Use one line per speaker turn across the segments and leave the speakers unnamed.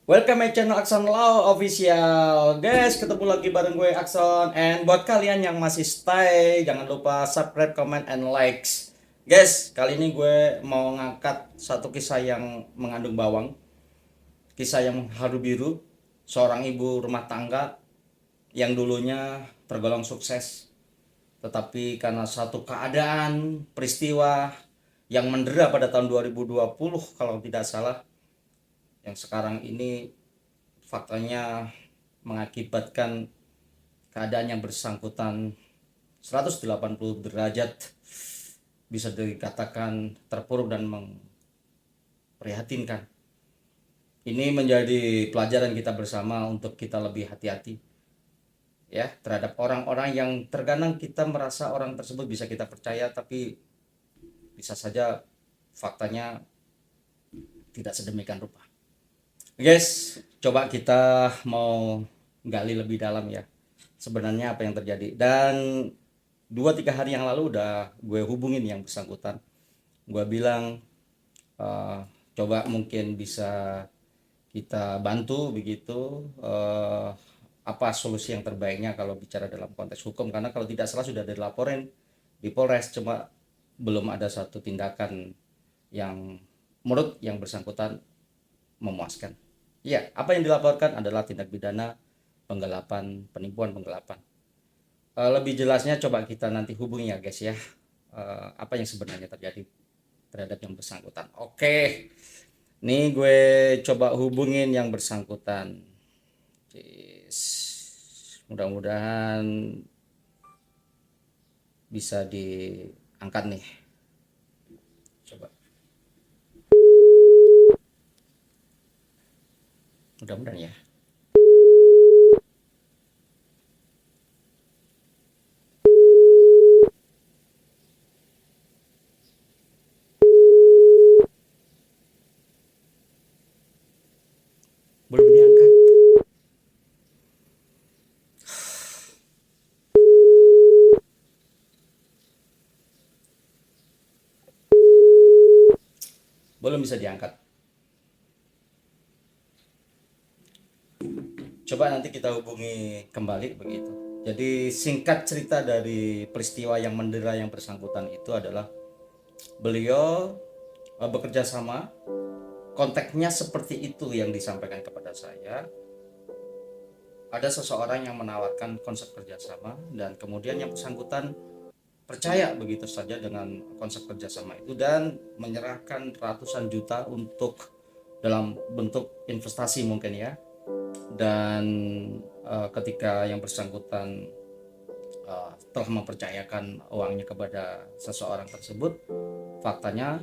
Welcome my channel Akson Law Official. Guys, ketemu lagi bareng gue Akson. And buat kalian yang masih stay, jangan lupa subscribe, comment, and likes. Guys, kali ini gue mau ngangkat satu kisah yang mengandung bawang. Kisah yang haru biru. Seorang ibu rumah tangga yang dulunya tergolong sukses. Tetapi karena satu keadaan, peristiwa yang mendera pada tahun 2020 kalau tidak salah, yang sekarang ini faktanya mengakibatkan keadaan yang bersangkutan 180 derajat bisa dikatakan terpuruk dan memprihatinkan. Ini menjadi pelajaran kita bersama untuk kita lebih hati-hati ya terhadap orang-orang yang terkadang kita merasa orang tersebut bisa kita percaya, tapi bisa saja faktanya tidak sedemikian rupa. Guys, coba kita mau gali lebih dalam ya sebenarnya apa yang terjadi. Dan 2-3 hari yang lalu udah gue hubungin yang bersangkutan. Gue bilang coba mungkin bisa kita bantu begitu, apa solusi yang terbaiknya kalau bicara dalam konteks hukum, karena kalau tidak salah sudah dilaporin di Polres, cuma belum ada satu tindakan yang menurut yang bersangkutan memuaskan. Iya, apa yang dilaporkan adalah tindak pidana penggelapan, penipuan penggelapan. Lebih jelasnya coba kita nanti hubungi ya guys ya, apa yang sebenarnya terjadi terhadap yang bersangkutan. Oke, nih gue coba hubungin yang bersangkutan. Mudah-mudahan bisa diangkat nih. Coba, mudah-mudahan ya. Belum diangkat. Belum bisa diangkat. Coba nanti kita hubungi kembali begitu. Jadi singkat cerita dari peristiwa yang mendera yang bersangkutan itu adalah beliau bekerja sama, konteksnya seperti itu yang disampaikan kepada saya. Ada seseorang yang menawarkan konsep kerjasama dan kemudian yang bersangkutan percaya begitu saja dengan konsep kerjasama itu dan menyerahkan ratusan juta untuk dalam bentuk investasi mungkin ya. Dan ketika yang bersangkutan telah mempercayakan uangnya kepada seseorang tersebut, faktanya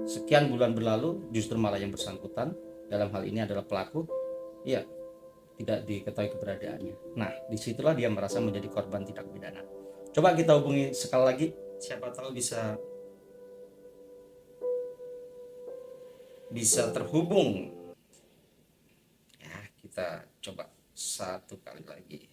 sekian bulan berlalu justru malah yang bersangkutan, dalam hal ini adalah pelaku, ya tidak diketahui keberadaannya. Nah, disitulah dia merasa menjadi korban tindak pidana. Coba kita hubungi sekali lagi, siapa tahu bisa terhubung. Ya, kita coba satu kali lagi.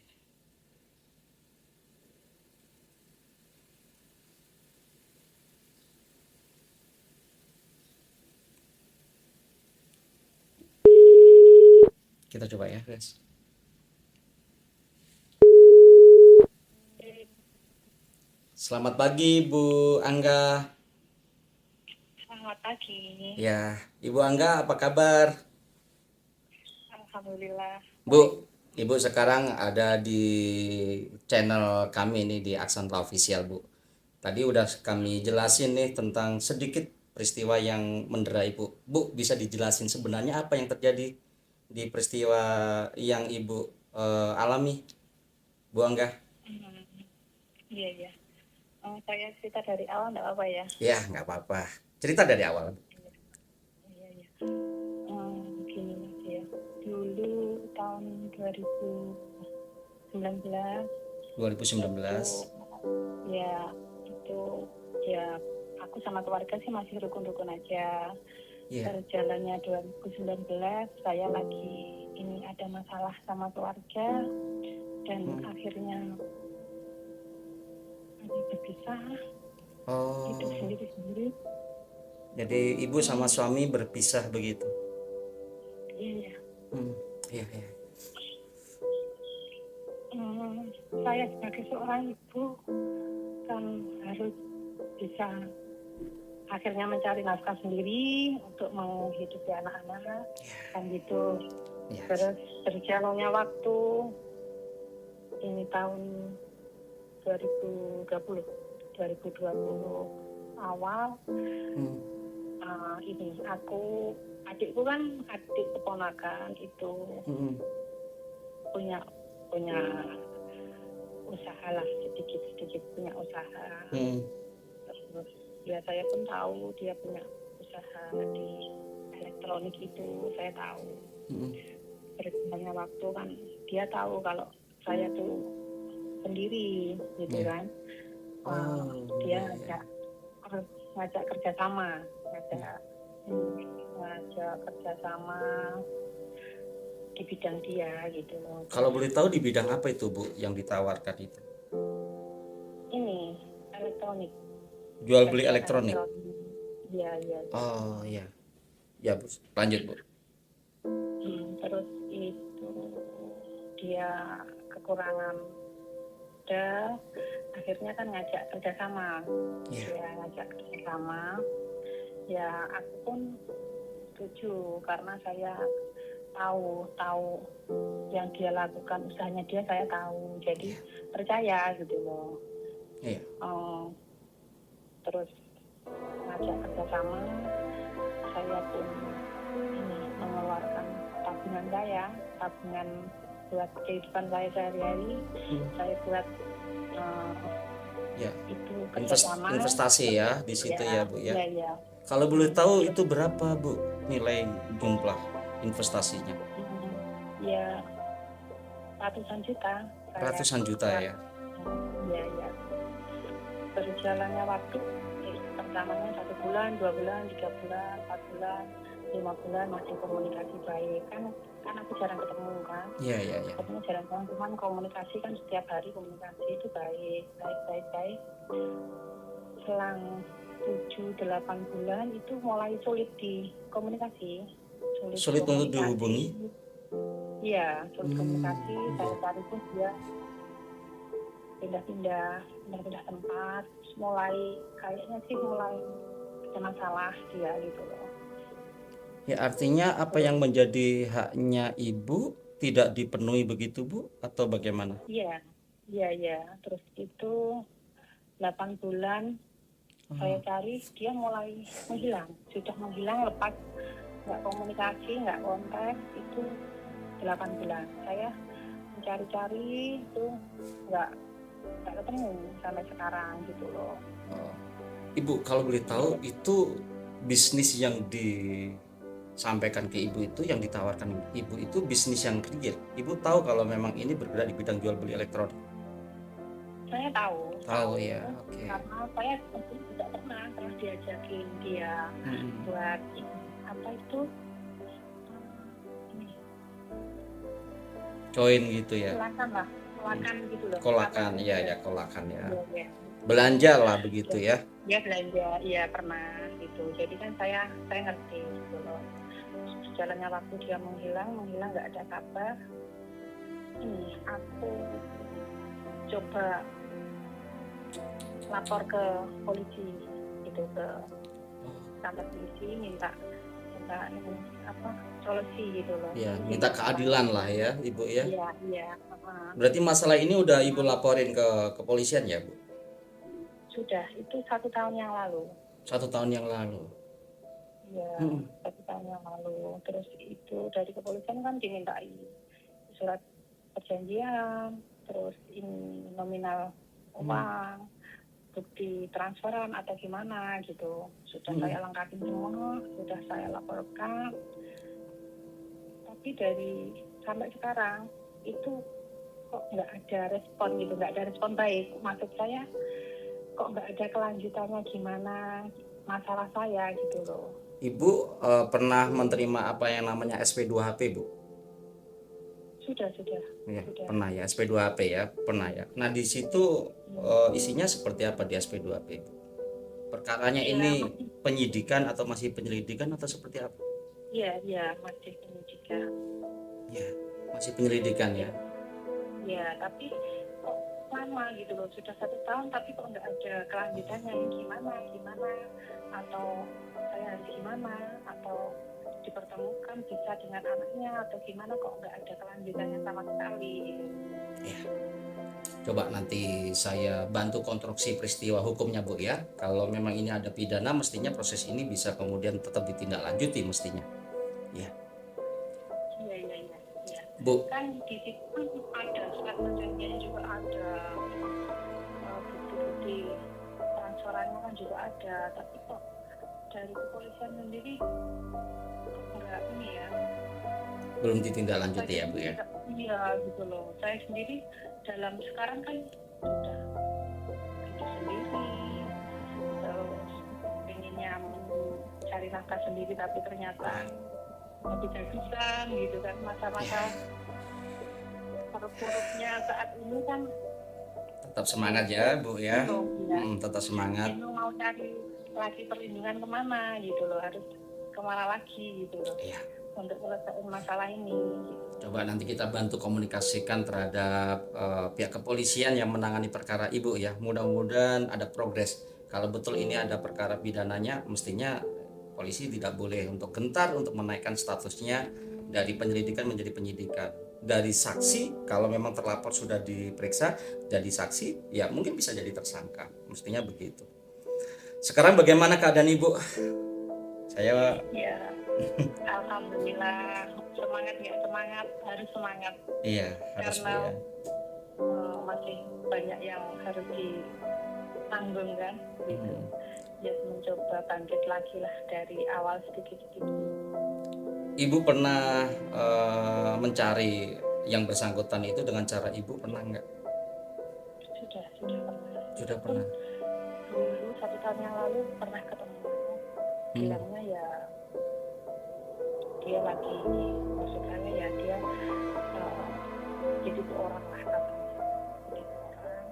Kita coba ya, guys. Selamat pagi, Bu Angga.
Selamat pagi.
Ya, Ibu Angga apa kabar?
Alhamdulillah baik.
Bu, Ibu sekarang ada di channel kami ini di Aksanta Official, Bu. Tadi udah kami jelasin nih tentang sedikit peristiwa yang mendera Ibu. Bu, bisa dijelasin sebenarnya apa yang terjadi di peristiwa yang Ibu alami, Bu Angga?
Hmm, iya iya. Saya cerita dari awal nggak apa-apa ya?
Ya, nggak apa-apa. Cerita dari awal.
Iya iya. Gini Mas ya. Dulu tahun 2019 itu
2019.
ya itu ya aku sama keluarga sih masih rukun-rukun aja.
Iya.
Berjalannya 2019 saya lagi ini ada masalah sama keluarga dan akhirnya berpisah hidup
Oh,
sendiri-sendiri.
jadi Ibu sama
Hmm,
suami berpisah begitu.
iya ya.
Iya, iya.
Saya sebagai seorang ibu kan harus bisa akhirnya mencari nafkah sendiri untuk menghidupi anak-anak kan gitu.
Iya.
Terus berjalannya waktu ini tahun 2020 awal ini adikku kan adik keponakan itu punya usaha lah, sedikit punya usaha. Terus ya saya pun tahu dia punya usaha di elektronik itu, saya tahu. Berjalannya waktu kan dia tahu kalau saya tuh sendiri gitu kan. Dia ngajak kerjasama, ngajak kerjasama di bidang dia gitu.
Kalau boleh tahu di bidang apa itu Bu yang ditawarkan itu?
Ini elektronik.
Jual beli elektronik.
Iya.
Oh iya. Ya Bu, lanjut Bu.
Terus itu dia kekurangan modal, akhirnya kan ngajak kerjasama. Dia ngajak kerjasama. Ya aku pun setuju karena saya tahu yang dia lakukan, usahanya dia saya tahu, jadi percaya gitu loh. Terus ngajak kerjasama, saya pun mengeluarkan tabungan buat kehidupan saya sehari-hari. Saya buat itu kerjasama,
investasi ya di situ ya Bu ya.
Iya.
Kalau boleh tahu itu berapa Bu nilai jumlah investasinya?
Ya ratusan juta.
Ratusan juta ya.
Iya. Berjalannya waktu pertamanya 1 bulan, 2 bulan, 3 bulan, 4 bulan, 5 bulan masih komunikasi baik kan aku jarang ketemu kan.
Iya.
Ketemu jarang, cuman komunikasi kan setiap hari komunikasi itu baik. Selang 7-8 bulan itu mulai sulit di komunikasi.
Sulit untuk dihubungi?
Iya, sulit komunikasi. Saya cari pun dia pindah tempat. Kayaknya sih mulai ada masalah dia gitu loh.
Ya artinya apa yang menjadi haknya ibu tidak dipenuhi begitu Bu atau bagaimana?
Iya. Terus itu 8 bulan saya cari, dia mulai sudah menghilang, lepas, nggak komunikasi, nggak kontak, itu 8 bulan. Saya mencari-cari itu nggak ketemu sampai sekarang gitu loh.
Ibu kalau boleh tahu itu bisnis yang disampaikan ke ibu itu, yang ditawarkan ibu itu bisnis yang real. Ibu tahu kalau memang ini bergerak di bidang jual beli elektronik?
Saya tahu
ya, oke.
Karena saya tidak pernah diajakin dia buat apa itu
join gitu ya.
Kolakan gitu loh.
Kolakan ya, kolakan ya. Belanja lah begitu ya.
Ya belanja, iya pernah gitu. Jadi kan saya ngerti gitu loh. Jalannya waktu dia menghilang nggak ada kabar. Aku coba lapor ke polisi gitu, ke kantor polisi, minta solusi gitu loh.
Ya, minta keadilan lah ya ibu ya.
Iya.
Berarti masalah ini udah ibu laporin ke kepolisian ya Bu?
Sudah, itu 1 tahun yang lalu.
1 tahun yang lalu.
Iya, 1 tahun yang lalu. Terus itu dari kepolisian kan dimintai surat perjanjian, terus ini nominal uang, bukti transferan atau gimana gitu. Sudah saya lengkapi semua, sudah saya laporkan. Tapi dari sampai sekarang itu kok nggak ada respon gitu, nggak ada respon baik. Maksud saya kok nggak ada kelanjutannya gimana masalah saya gitu loh.
Ibu pernah menerima apa yang namanya SP2HP Bu?
Sudah.
Ya, pernah ya, SP2HP ya, pernah ya. Nah di situ isinya seperti apa di SP2HP Bu? Perkaranya ini penyidikan atau masih penyelidikan atau seperti apa?
Iya masih penyidikan.
Ya, masih penyelidikan ya.
Ya, tapi kok lama gitu loh, sudah 1 tahun tapi kok nggak ada kelanjutannya, ini gimana, atau saya harus gimana, atau dipertemukan bisa dengan anaknya, atau gimana kok nggak ada kelanjutannya sama sekali.
Ya, coba nanti saya bantu konstruksi peristiwa hukumnya Bu ya. Kalau memang ini ada pidana, mestinya proses ini bisa kemudian tetap ditindaklanjuti mestinya. Ya,
Iya.
Bu.
Kan di situ kan ada surat perjanjiannya juga ada, bukti-bukti transferannya kan juga ada, tapi kok dari kepolisian sendiri nggak ini ya,
Belum ditindaklanjuti
saya
ya Bu ya.
iya gitu loh, saya sendiri dalam sekarang kan sudah hidup sendiri, terus pengennya mencari nafkah sendiri tapi ternyata nggak bisa gitu kan, masa-masa terpuruknya saat ini kan
Tetap semangat ya Bu ya.
bingung ya,
Tetap semangat.
bingung mau cari lagi perlindungan kemana gitu loh, harus kemana lagi gitu loh
Iya.
untuk selesaiin masalah ini gitu.
Coba nanti kita bantu komunikasikan terhadap pihak kepolisian yang menangani perkara Ibu ya. Mudah-mudahan ada progres. Kalau betul ini ada perkara pidananya, mestinya polisi tidak boleh untuk gentar untuk menaikkan statusnya dari penyelidikan menjadi penyidikan. Dari saksi, kalau memang terlapor sudah diperiksa jadi saksi, ya mungkin bisa jadi tersangka. Mestinya begitu. Sekarang bagaimana keadaan Ibu? Saya
Ya, alhamdulillah, semangat nggak semangat, harus semangat
iya harus Bu
karena
ya.
masih banyak yang harus ditanggung kan gitu. Ya mencoba bangkit lagi lah dari awal sedikit-sedikit.
Ibu pernah mencari yang bersangkutan itu dengan cara Ibu pernah nggak?
Sudah pernah.
Sudah
Itu pun
pernah.
dulu 1 tahun yang lalu pernah ketemu, bilangnya ya dia lagi, maksudnya ya dia jadi orang lah katanya, jadi orang,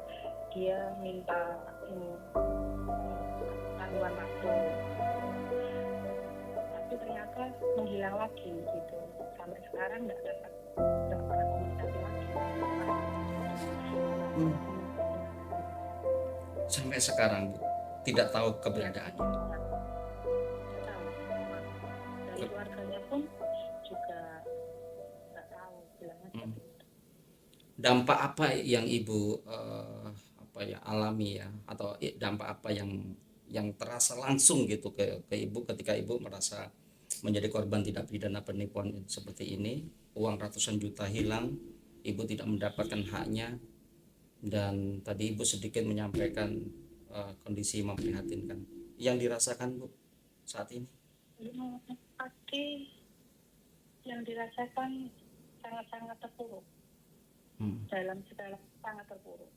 dia minta ini tanggungan waktu, tapi ternyata menghilang lagi gitu, sampai sekarang nggak pernah komunikasi lagi.
Sampai sekarang Bu tidak tahu keberadaannya.
Dari keluarganya pun juga nggak tahu, bilangnya seperti itu.
Dampak apa yang Ibu alami ya, atau dampak apa yang terasa langsung gitu ke Ibu ketika Ibu merasa menjadi korban tidak pidana penipuan seperti ini, uang ratusan juta hilang, Ibu tidak mendapatkan haknya, dan tadi Ibu sedikit menyampaikan kondisi memprihatinkan yang dirasakan Bu saat ini.
Pasti yang dirasakan sangat-sangat terpuruk, dalam segala sangat terpuruk.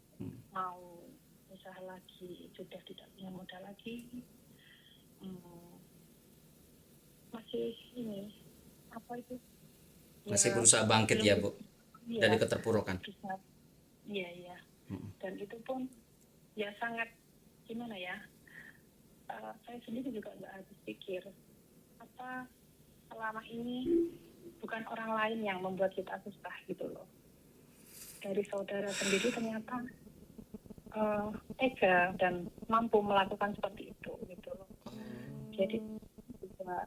Mau usaha lagi sudah tidak punya modal lagi, masih ini apa itu
Masih
ya,
berusaha bangkit ya Bu
ya,
dari keterpurukan.
Iya. Dan itu pun ya sangat gimana ya, saya sendiri juga nggak habis pikir apa selama ini bukan orang lain yang membuat kita susah gitu loh, dari saudara sendiri ternyata tega dan mampu melakukan seperti itu gitu loh. Jadi juga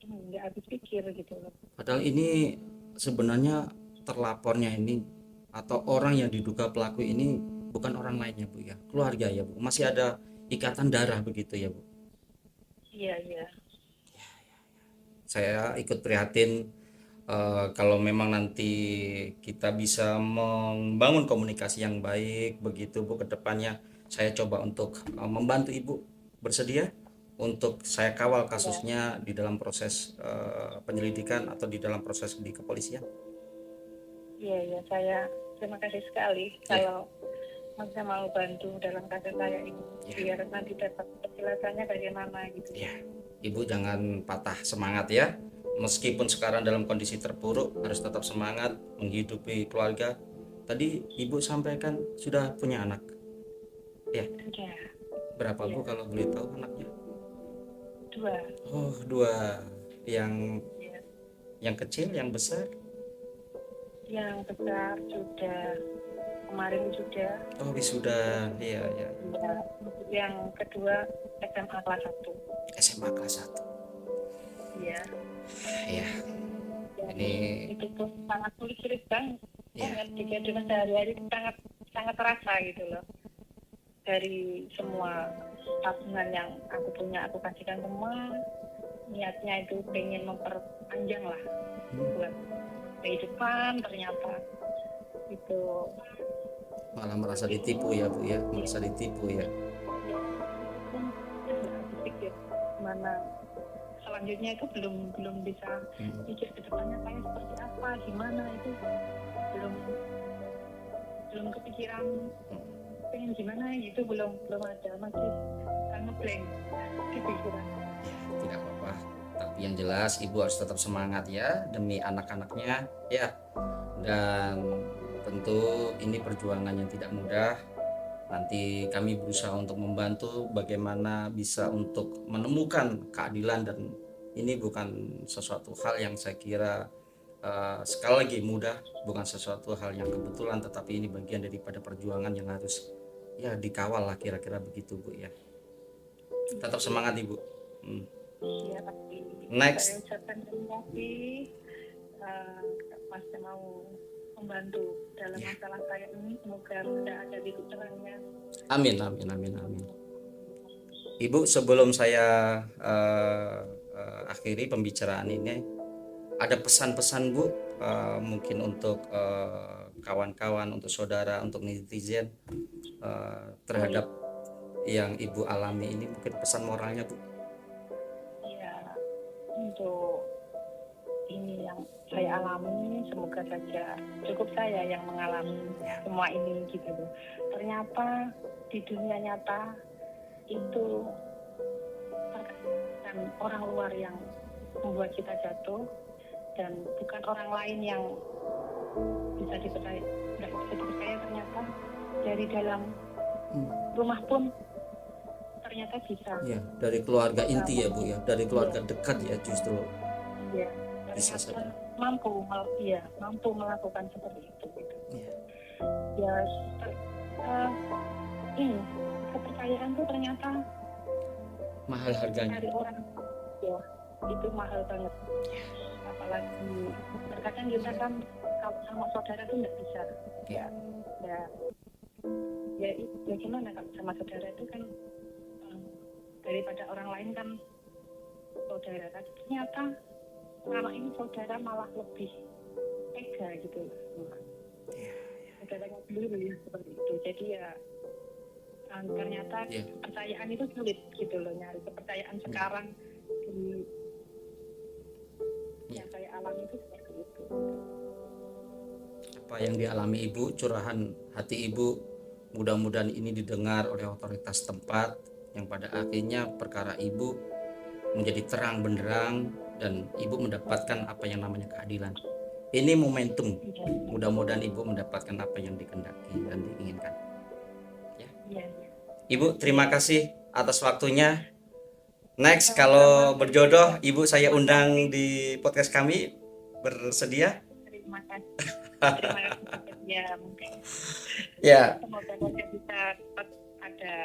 nggak habis pikir gitu loh.
Padahal ini sebenarnya terlapornya ini atau orang yang diduga pelaku ini bukan orang lainnya Bu ya, keluarga ya Bu, masih ada ikatan darah begitu ya Bu.
Iya.
Saya ikut prihatin. Kalau memang nanti kita bisa membangun komunikasi yang baik begitu Bu ke depannya, saya coba untuk membantu Ibu. Bersedia untuk saya kawal kasusnya di dalam proses penyelidikan atau di dalam proses di kepolisian?
Iya, saya terima kasih sekali kalau saya mau bantu dalam kasus saya ini, biar nanti dapat penjelasannya bagaimana gitu.
Ya, Ibu jangan patah semangat ya. Meskipun sekarang dalam kondisi terpuruk, harus tetap semangat menghidupi keluarga. Tadi Ibu sampaikan sudah punya anak. Ya. Berapa Bu kalau boleh tahu anaknya?
2.
Oh, 2. Yang kecil, yang besar?
yang besar sudah, kemarin sudah.
Oh, wisuda. Iya, iya.
Ya, yang kedua SMA kelas 1.
SMA kelas 1.
Iya.
Iya,
Dan
ini
itu tuh sangat sulit banget.
ya.
Di kehidupan sehari-hari sangat sangat terasa gitu loh. Dari semua tabungan yang aku punya, aku kasihkan semua. Niatnya itu pengen memperpanjang lah buat kehidupan, ternyata itu
Malah merasa ditipu ya, Bu ya. Merasa ditipu ya.
pun nggak berpikir gimana selanjutnya, itu belum bisa pikir ke depannya saya seperti apa, gimana, itu belum belum kepikiran pengen gimana gitu, belum ada, masih sangat blank di pikiran.
Tidak apa-apa. Tapi yang jelas Ibu harus tetap semangat ya demi anak-anaknya ya. Dan tentu ini perjuangan yang tidak mudah. Nanti kami berusaha untuk membantu bagaimana bisa untuk menemukan keadilan, dan ini bukan sesuatu hal yang saya kira sekali lagi mudah, bukan sesuatu hal yang kebetulan, tetapi ini bagian daripada perjuangan yang harus ya dikawal lah, kira-kira begitu Bu ya. Tetap semangat Ibu.
Ya pasti
Next.
saya ucapkan terima kasih, Mas yang mau membantu dalam masalah saya ini, semoga sudah ada titik terangnya.
Amin, amin, amin, amin. Ibu, sebelum saya akhiri pembicaraan ini, ada pesan-pesan Bu, mungkin untuk kawan-kawan, untuk saudara, untuk netizen terhadap yang Ibu alami ini, mungkin pesan moralnya Bu.
Ya, untuk ini yang saya alami, semoga saja cukup saya yang mengalami semua ini gitu loh. Ternyata di dunia nyata itu dan orang luar yang membuat kita jatuh, dan bukan orang lain yang bisa dipercaya, nggak bisa dipercaya. Ternyata dari dalam rumah pun ternyata bisa.
Ya, dari keluarga inti ya Bu ya, dari keluarga dekat ya justru.
Iya,
Bisa
ternyata
saja.
mampu melakukan seperti itu gitu.
Ya.
Ya, ini kepercayaan tuh ternyata
Mahal harganya.
dari orang, ya itu mahal banget. Apalagi terkadang kita kan kalau sama saudara tuh nggak bisa. Ya gimana kalau sama saudara itu kan daripada orang lain kan saudara, tapi ternyata selama ini saudara malah lebih tega gitu loh. Saudaranya sendiri seperti itu. Jadi ya ternyata kepercayaan itu sulit gitu loh, nyari kepercayaan sekarang di yang saya alami itu seperti itu.
Apa yang dialami Ibu, curahan hati Ibu, mudah-mudahan ini didengar oleh otoritas tempat, yang pada akhirnya perkara Ibu menjadi terang benderang dan Ibu mendapatkan apa yang namanya keadilan. Ini momentum, mudah-mudahan Ibu mendapatkan apa yang dikehendaki dan diinginkan ya. Ibu, terima kasih atas waktunya. Next, kalau berjodoh Ibu saya undang di podcast kami, bersedia?
Terima kasih ya, mungkin
ya.
Semoga saja bisa ada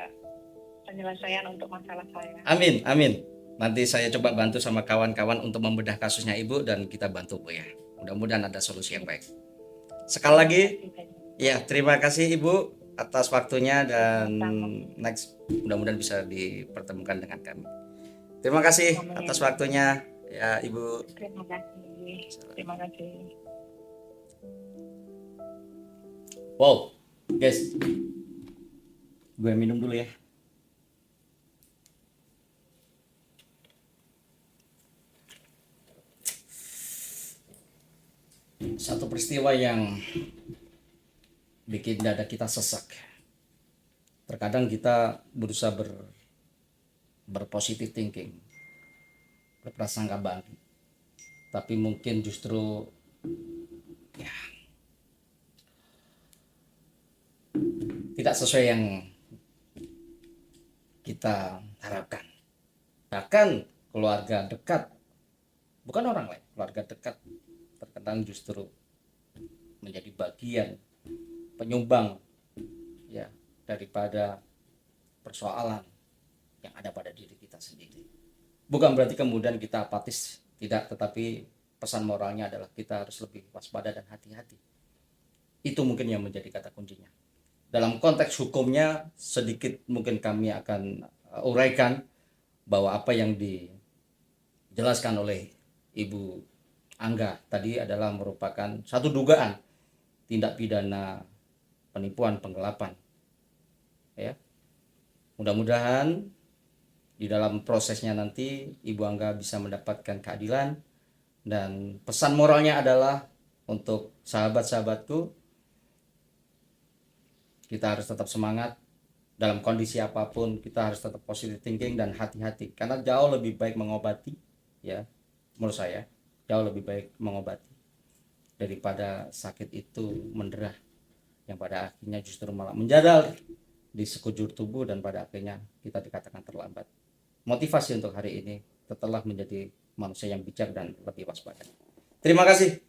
penyelesaian untuk masalah saya.
Amin, amin. Nanti saya coba bantu sama kawan-kawan untuk membedah kasusnya Ibu, dan kita bantu Bu ya. Mudah-mudahan ada solusi yang baik. Sekali lagi ya, terima kasih Ibu atas waktunya, dan next mudah-mudahan bisa dipertemukan dengan kami. Terima kasih atas waktunya ya Ibu.
Terima kasih.
Wow, guys, gue minum dulu ya. Satu peristiwa yang bikin dada kita sesak. Terkadang kita berusaha berpositif thinking, berprasangka baik, tapi mungkin justru ya tidak sesuai yang kita harapkan. Bahkan keluarga dekat, bukan orang lain, keluarga dekat terkadang justru menjadi bagian penyumbang ya daripada persoalan yang ada pada diri kita sendiri. Bukan berarti kemudian kita apatis, tidak, tetapi pesan moralnya adalah kita harus lebih waspada dan hati-hati. Itu mungkin yang menjadi kata kuncinya. Dalam konteks hukumnya sedikit mungkin kami akan uraikan bahwa apa yang dijelaskan oleh Ibu Angga tadi adalah merupakan satu dugaan tindak pidana penipuan penggelapan. Ya. Mudah-mudahan di dalam prosesnya nanti Ibu Angga bisa mendapatkan keadilan, dan pesan moralnya adalah untuk sahabat-sahabatku, kita harus tetap semangat dalam kondisi apapun, kita harus tetap positive thinking dan hati-hati, karena jauh lebih baik mengobati, ya menurut saya jauh lebih baik mengobati daripada sakit itu menderah yang pada akhirnya justru malah menjalar di sekujur tubuh dan pada akhirnya kita dikatakan terlambat. Motivasi untuk hari ini tetaplah menjadi manusia yang bijak dan lebih waspada. Terima kasih.